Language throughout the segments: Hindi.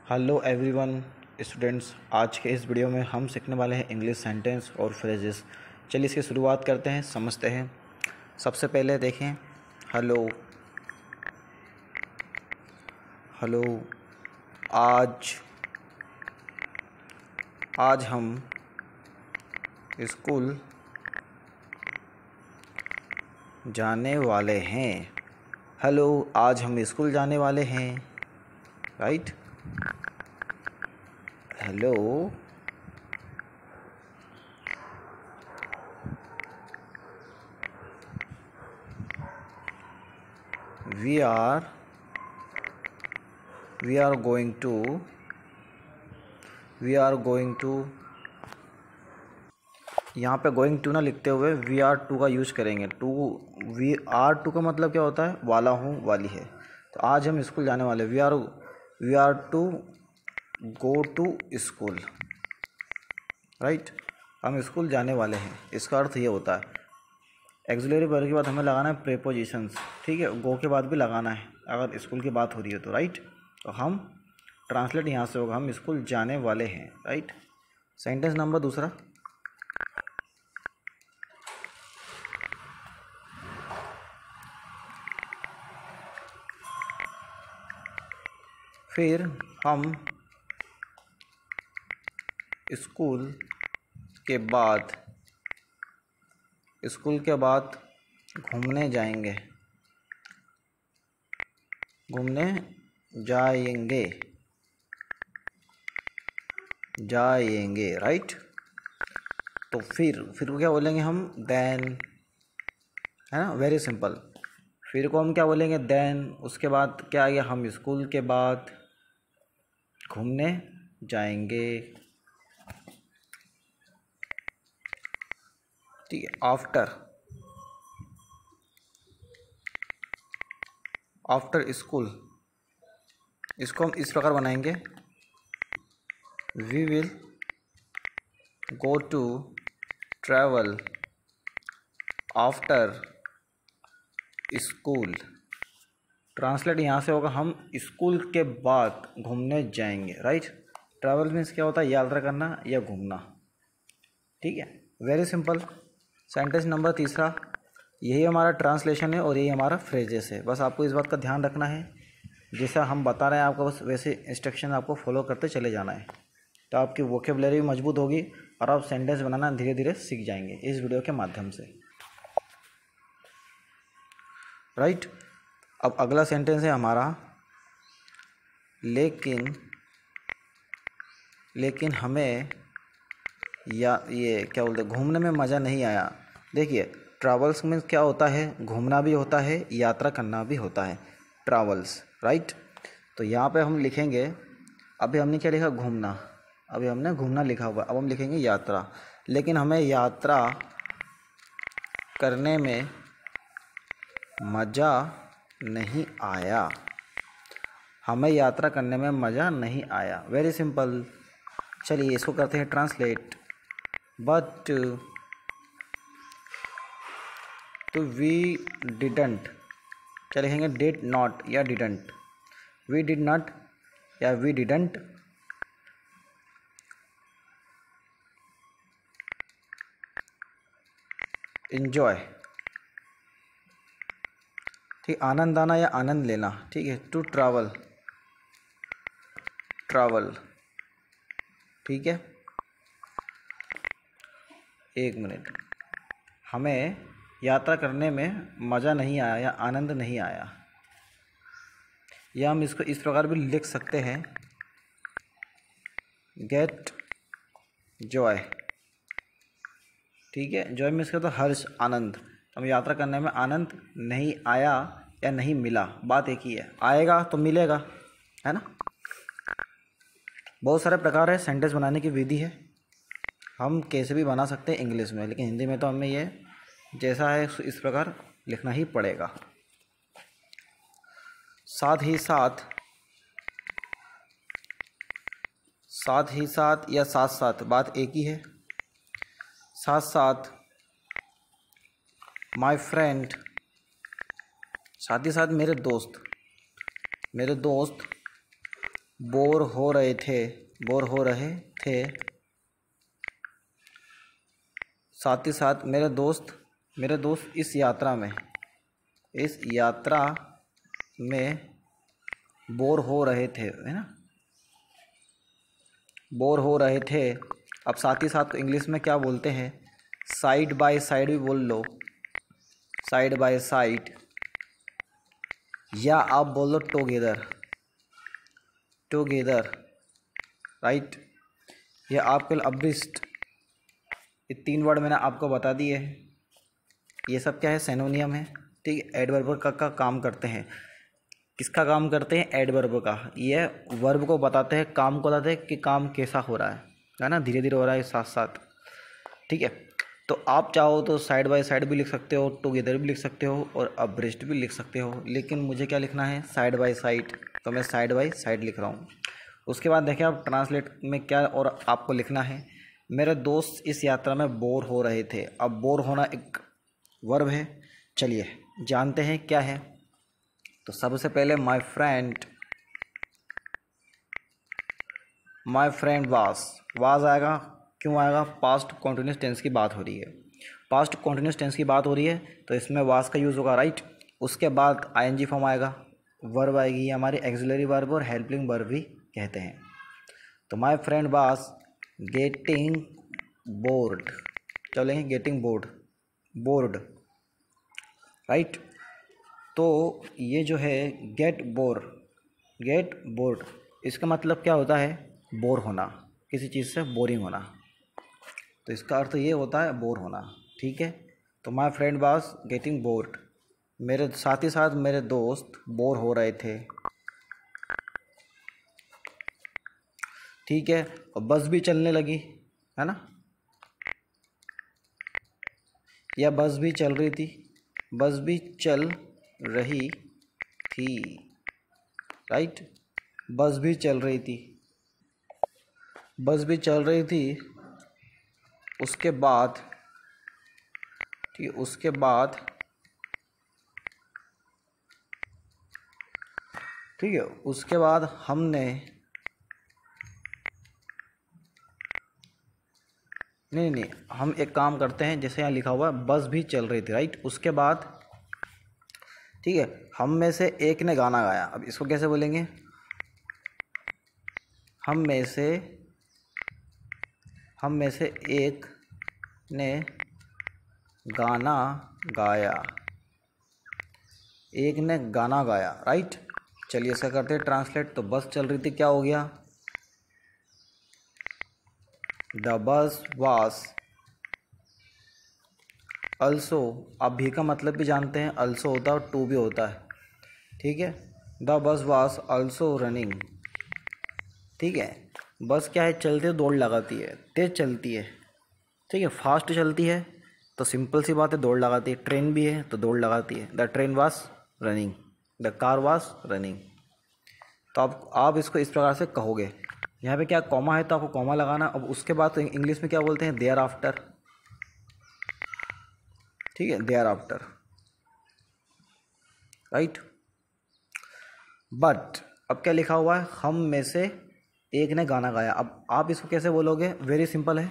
हेलो एवरीवन स्टूडेंट्स, आज के इस वीडियो में हम सीखने वाले हैं इंग्लिश सेंटेंस और फ्रेजेस। चलिए इसकी शुरुआत करते हैं, समझते हैं। सबसे पहले देखें हेलो। हेलो। आज आज हम स्कूल जाने वाले हैं। हेलो, आज हम स्कूल जाने वाले हैं। Right. Hello. we are going to यहाँ पे गोइंग टू ना लिखते हुए वी आर टू का यूज करेंगे। वी आर टू का मतलब क्या होता है? वाला हूँ, वाली है। तो आज हम स्कूल जाने वाले, we are to go to school. Right. हम स्कूल जाने वाले हैं, इसका अर्थ ये होता है। एक्सिलरी वर्ब के बाद हमें लगाना है प्रीपोजिशंस। ठीक है, गो के बाद भी लगाना है अगर स्कूल की बात हो रही है तो। राइट। तो हम ट्रांसलेट यहाँ से होगा, हम स्कूल जाने वाले हैं। राइट। सेंटेंस नंबर दूसरा, फिर हम स्कूल के बाद घूमने जाएंगे। राइट। तो फिर को क्या बोलेंगे हम? देन, है ना, वेरी सिंपल। फिर को हम क्या बोलेंगे? देन। उसके बाद क्या आ गया? हम स्कूल के बाद घूमने जाएंगे। ठीक है। आफ्टर स्कूल, इसको हम इस प्रकार बनाएंगे, we will go to travel after school. Translate यहाँ से होगा, हम स्कूल के बाद घूमने जाएंगे। राइट। ट्रैवल मीन्स क्या होता है? यात्रा करना या घूमना। ठीक है, वेरी सिंपल। सेंटेंस नंबर तीसरा, यही हमारा ट्रांसलेशन है और यही हमारा फ्रेजेस है। बस आपको इस बात का ध्यान रखना है, जैसा हम बता रहे हैं आपको, बस वैसे इंस्ट्रक्शन आपको फॉलो करते चले जाना है। तो आपकी वोकेबलरी भी मजबूत होगी और आप सेंटेंस बनाना धीरे धीरे सीख जाएंगे इस वीडियो के माध्यम से। राइट। अब अगला सेंटेंस है हमारा, लेकिन हमें ये क्या बोलते हैं, घूमने में मज़ा नहीं आया। देखिए, ट्रैवल्स में क्या होता है? घूमना भी होता है, यात्रा करना भी होता है, ट्रैवल्स। राइट। तो यहाँ पे हम लिखेंगे, अभी हमने क्या लिखा? घूमना। अभी हमने घूमना लिखा हुआ, अब हम लिखेंगे यात्रा। लेकिन हमें यात्रा करने में मज़ा नहीं आया। हमें यात्रा करने में मज़ा नहीं आया। Very simple. चलिए इसको करते हैं ट्रांसलेट। बट तो वी डिडंट, क्या लिखेंगे? डिड नॉट या डिडंट। वी डिड नॉट या वी डिडंट एंजॉय। ठीक, आनंद आना या आनंद लेना। ठीक है, टू ट्रैवल। ठीक है, एक मिनट। हमें यात्रा करने में मज़ा नहीं आया या आनंद नहीं आया, या हम इसको इस प्रकार भी लिख सकते हैं, गेट जॉय। ठीक है, जॉय मीन्स क्या होता है? हर्ष, आनंद। हमें यात्रा करने में आनंद नहीं आया या नहीं मिला, बात एक ही है। आएगा तो मिलेगा, है ना। बहुत सारे प्रकार है, सेंटेंस बनाने की विधि है, हम कैसे भी बना सकते हैं इंग्लिश में, लेकिन हिंदी में तो हमें ये जैसा है इस प्रकार लिखना ही पड़ेगा। साथ ही साथ या साथ साथ, बात एक ही है। साथ साथ माय फ्रेंड, साथ ही साथ मेरे दोस्त बोर हो रहे थे, बोर हो रहे थे। साथ ही साथ मेरे दोस्त इस यात्रा में बोर हो रहे थे, है ना, बोर हो रहे थे। अब साथ ही साथ को इंग्लिश में क्या बोलते हैं, साइड बाय साइड भी बोल लो, साइड बाय साइड, या आप बोल लो टुगेदर, टुगेदर, राइट। या आपके अब्रिस्ट, ये 3 वर्ड मैंने आपको बता दिए हैं। ये सब क्या है, सिनोनियम है, ठीक है। एडवर्ब का काम करते हैं। किसका काम करते हैं, एडवर्ब का। ये वर्ब को बताते हैं, काम को बताते हैं कि काम कैसा हो रहा है ना, धीरे धीरे हो रहा है साथ साथ, ठीक है। तो आप चाहो तो साइड बाय साइड भी लिख सकते हो, टुगेदर भी लिख सकते हो और अब्रेस्ट भी लिख सकते हो, लेकिन मुझे क्या लिखना है, साइड बाय साइड, तो मैं साइड बाय साइड लिख रहा हूँ। उसके बाद देखिए आप ट्रांसलेट में क्या और आपको लिखना है, मेरे दोस्त इस यात्रा में बोर हो रहे थे। अब बोर होना एक वर्ब है, चलिए जानते हैं क्या है। तो सबसे पहले माय फ्रेंड वाज आएगा, क्यों आएगा, पास्ट कॉन्टिन्यूस टेंस की बात हो रही है, पास्ट कॉन्टिन्यूस टेंस की बात हो रही है, तो इसमें वाज का यूज़ होगा, राइट। उसके बाद आईएनजी फॉर्म आएगा, वर्ब आएगी, ये हमारी एक्सिलरी वर्ब और हेल्पिंग वर्ब भी कहते हैं। तो my friend was getting bored, चलेंगे गेटिंग बोर्ड, राइट। तो ये जो है गेट बोर्ड, इसका मतलब क्या होता है, बोर होना, किसी चीज़ से बोरिंग होना, तो इसका अर्थ ये होता है बोर होना, ठीक है। तो my friend was getting bored, मेरे साथ ही साथ मेरे दोस्त बोर हो रहे थे, ठीक है। और बस भी चलने लगी, है ना, या बस भी चल रही थी, बस भी चल रही थी, राइट, बस भी चल रही थी, बस भी चल रही थी। उसके बाद, ठीक, उसके बाद, ठीक है, उसके बाद हमने, नहीं, हम एक काम करते हैं, जैसे यहाँ लिखा हुआ है बस भी चल रही थी, राइट। उसके बाद, ठीक है, हम में से एक ने गाना गाया। अब इसको कैसे बोलेंगे, हम में से एक ने गाना गाया, एक ने गाना गाया, राइट। चलिए ऐसा करते हैं ट्रांसलेट। तो बस चल रही थी, क्या हो गया, द बस वाज अल्सो, आप भी का मतलब भी जानते हैं, अल्सो होता है और टू भी होता है, ठीक है। The bus was also running, ठीक है। बस क्या है, चलते दौड़ लगाती है, तेज़ चलती है, ठीक है, फास्ट चलती है, तो सिंपल सी बात है, दौड़ लगाती है। ट्रेन भी है तो दौड़ लगाती है, the train was running, the car was running. तो आप इसको इस प्रकार से कहोगे। यहाँ पे क्या कॉमा है तो आपको कॉमा लगाना। अब उसके बाद तो इंग्लिश में क्या बोलते हैं, देयर आफ्टर, ठीक है, देयर आफ्टर, राइट। बट अब क्या लिखा हुआ है, हम में से एक ने गाना गाया। अब आप इसको कैसे बोलोगे, वेरी सिंपल है,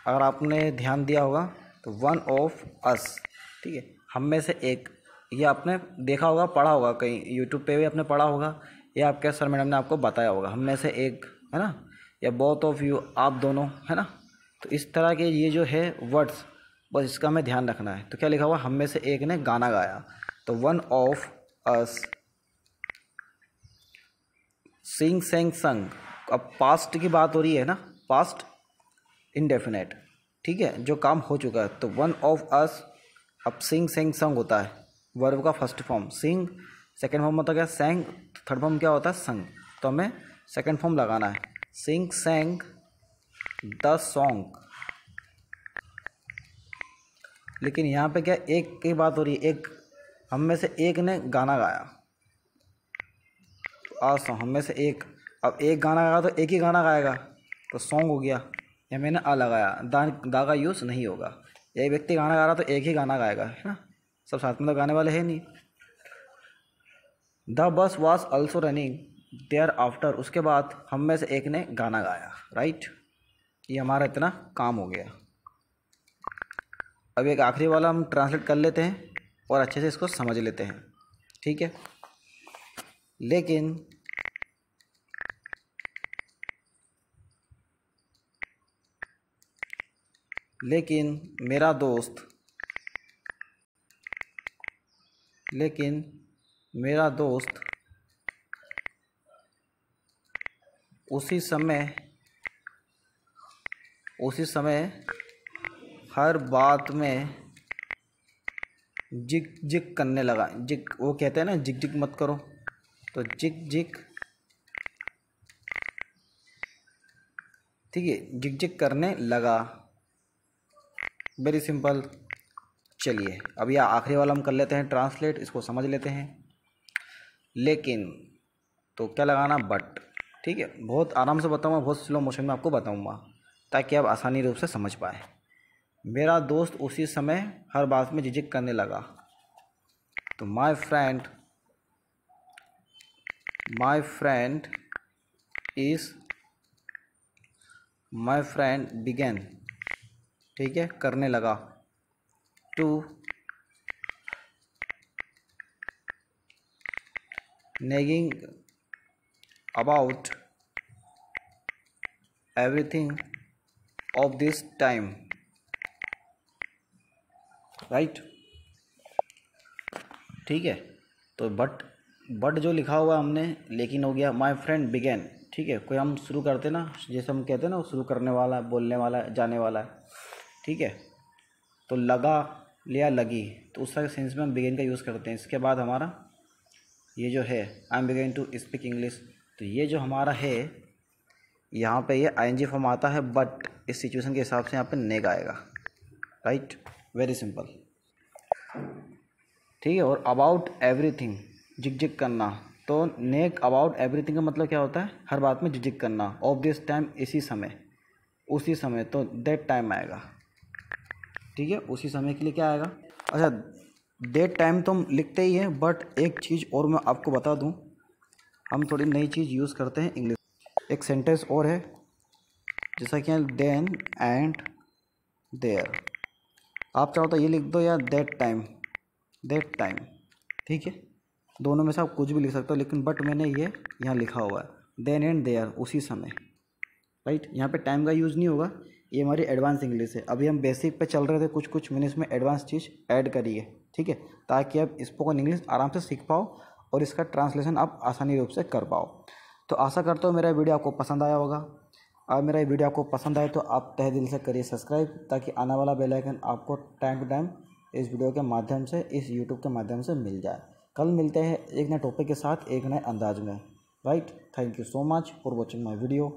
अगर आपने ध्यान दिया होगा तो वन ऑफ अस, ठीक है, हम में से एक, ये आपने देखा होगा, पढ़ा होगा कहीं यूट्यूब पे भी आपने पढ़ा होगा, या आपके सर मैडम ने आपको बताया होगा, हम में से एक, है ना, या बोथ ऑफ यू, आप दोनों, है ना। तो इस तरह के ये जो है वर्ड्स, बस इसका हमें ध्यान रखना है। तो क्या लिखा हुआ, हम में से एक ने गाना गाया, तो वन ऑफ अस सिंग सेंग संग। अब पास्ट की बात हो रही है ना, पास्ट इनडेफिनेट, ठीक है, जो काम हो चुका है। तो वन ऑफ अस, अब सिंग सेंग संग होता है, वर्ब का फर्स्ट फॉर्म सिंग, सेकंड फॉर्म होता है क्या, सेंग, थर्ड फॉर्म क्या होता है, संग। तो हमें सेकंड फॉर्म लगाना है, सिंग सेंग द सॉन्ग। लेकिन यहाँ पे क्या एक की बात हो रही है, एक, हम में से एक ने गाना गाया, आ सॉन्ग, हम में से एक, अब एक गाना गाया तो एक ही गाना गाएगा, तो सॉन्ग हो गया। या मैंने आ लगाया, दा का यूज़ नहीं होगा, एक व्यक्ति गाना गा रहा तो एक ही गाना गाएगा, है ना, सब साथ में तो गाने वाले हैं नहीं। The bus was also running, there after, उसके बाद हम में से एक ने गाना गाया, राइट। ये हमारा इतना काम हो गया। अब एक आखिरी वाला हम ट्रांसलेट कर लेते हैं और अच्छे से इसको समझ लेते हैं, ठीक है। लेकिन मेरा दोस्त उसी समय हर बात में जिक जिक करने लगा। जिक, वो कहते हैं ना जिक जिक मत करो, तो जिक जिक, ठीक है, जिक जिक करने लगा। Very simple. चलिए अब यह आखिरी वाला हम कर लेते हैं ट्रांसलेट, इसको समझ लेते हैं। लेकिन तो क्या लगाना, बट, ठीक है। बहुत आराम से बताऊंगा, बहुत स्लो मोशन में आपको बताऊंगा ताकि आप आसानी रूप से समझ पाए। मेरा दोस्त उसी समय हर बात में झिझक करने लगा। तो माई फ्रेंड बिगेन, ठीक है, करने लगा, to nagging about everything of this time, right, ठीक है। तो बट जो लिखा हुआ हमने, लेकिन हो गया माई फ्रेंड बिगेन, ठीक है। कोई हम शुरू करते ना, जैसे हम कहते हैं ना, वो शुरू करने वाला, बोलने वाला, जाने वाला है, ठीक है। तो लगा लिया लगी, तो उस सेंस में हम बिगेन का यूज़ करते हैं। इसके बाद हमारा ये जो है I am beginning to speak English, तो ये जो हमारा है यहाँ पे ये आईएनजी फॉर्म आता है, बट इस सिचुएशन के हिसाब से यहाँ पे नेग आएगा, राइट। वेरी सिंपल, ठीक है। और अबाउट एवरीथिंग, जिग जिग करना, तो नेक अबाउट एवरीथिंग का मतलब क्या होता है, हर बात में जिग जिग करना। ऑफ दिस टाइम, इसी समय, उसी समय, तो दैट टाइम आएगा, ठीक है। उसी समय के लिए क्या आएगा, अच्छा, दैट टाइम तो हम लिखते ही हैं, बट एक चीज़ और मैं आपको बता दूं, हम थोड़ी नई चीज़ यूज़ करते हैं इंग्लिश। एक सेंटेंस और है, जैसा कि देन एंड देयर, आप चाहो तो ये लिख दो या दैट टाइम, ठीक है। दोनों में से आप कुछ भी लिख सकते हो, लेकिन बट मैंने ये यहाँ लिखा हुआ है देन एंड देयर, उसी समय, राइट। यहाँ पे टाइम का यूज़ नहीं होगा, ये हमारी एडवांस इंग्लिश है। अभी हम बेसिक पे चल रहे थे, कुछ मैंने इसमें एडवांस चीज़ ऐड करी है, ठीक है, ताकि आप स्पोकन इंग्लिश आराम से सीख पाओ और इसका ट्रांसलेशन आप आसानी रूप से कर पाओ। तो आशा करता हूँ मेरा वीडियो आपको पसंद आया होगा। और मेरा वीडियो आपको पसंद आए तो आप तहे दिल से करिए सब्सक्राइब, ताकि आने वाला बेल आइकन आपको टाइम टू टाइम इस वीडियो के माध्यम से, इस यूट्यूब के माध्यम से मिल जाए। कल मिलते हैं एक नए टॉपिक के साथ, एक नए अंदाज में, right. Thank you so much for watching my video.